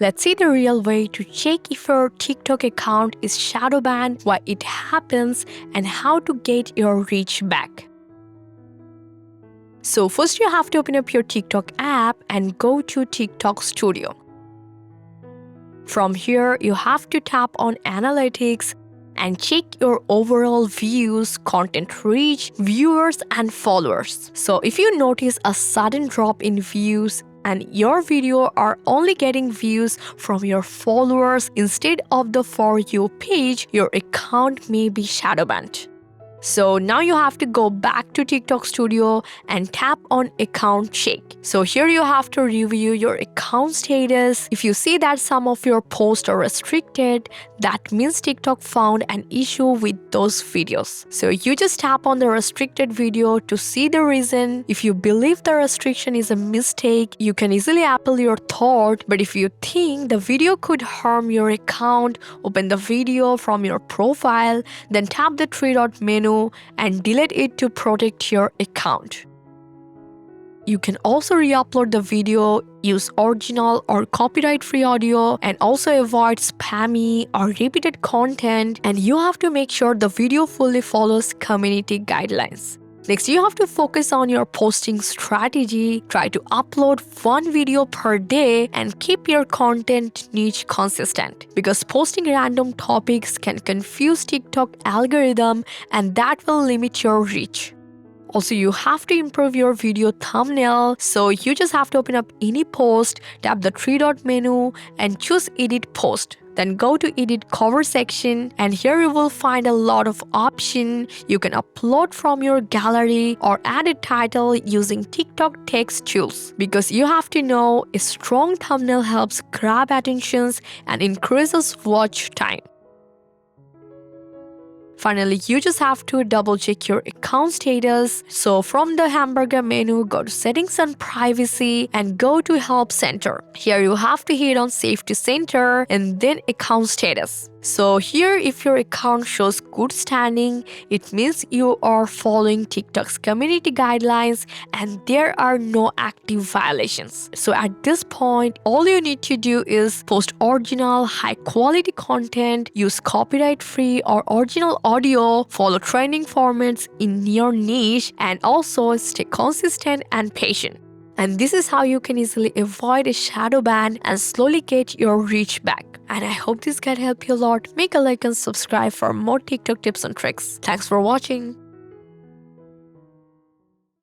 Let's see the real way to check if your TikTok account is shadow banned, why it happens, and how to get your reach back. So first you have to open up your TikTok app and go to TikTok Studio. From here, you have to tap on Analytics and check your overall views, content reach, viewers, and followers. So if you notice a sudden drop in views and your video are only getting views from your followers instead of the For You page, your account may be shadow banned. So now you have to go back to TikTok Studio and tap on Account Check. So here you have to review your account status. If you see that some of your posts are restricted, that means TikTok found an issue with those videos. So you just tap on the restricted video to see the reason. If you believe the restriction is a mistake, you can easily appeal your thought. But if you think the video could harm your account, open the video from your profile, then tap the three-dot menu and delete it to protect your account. You can also re-upload the video, use original or copyright-free audio, and also avoid spammy or repeated content, and you have to make sure the video fully follows community guidelines. Next, you have to focus on your posting strategy. Try to upload one video per day and keep your content niche consistent, because posting random topics can confuse TikTok algorithm and that will limit your reach. Also, you have to improve your video thumbnail, so you just have to open up any post, tap the three-dot menu and choose Edit Post. Then go to Edit Cover section, and here you will find a lot of options. You can upload from your gallery or add a title using TikTok text tools, because you have to know a strong thumbnail helps grab attentions and increases watch time. Finally, you just have to double check your account status. So from the hamburger menu, go to Settings and Privacy and go to Help Center. Here you have to hit on Safety Center and then Account Status. So here, if your account shows good standing, it means you are following TikTok's community guidelines and there are no active violations. So at this point, all you need to do is post original, high-quality content, use copyright-free or original audio, follow trending formats in your niche, and also stay consistent and patient. And this is how you can easily avoid a shadow ban and slowly get your reach back. And I hope this can help you a lot. Make a like and subscribe for more TikTok tips and tricks. Thanks for watching.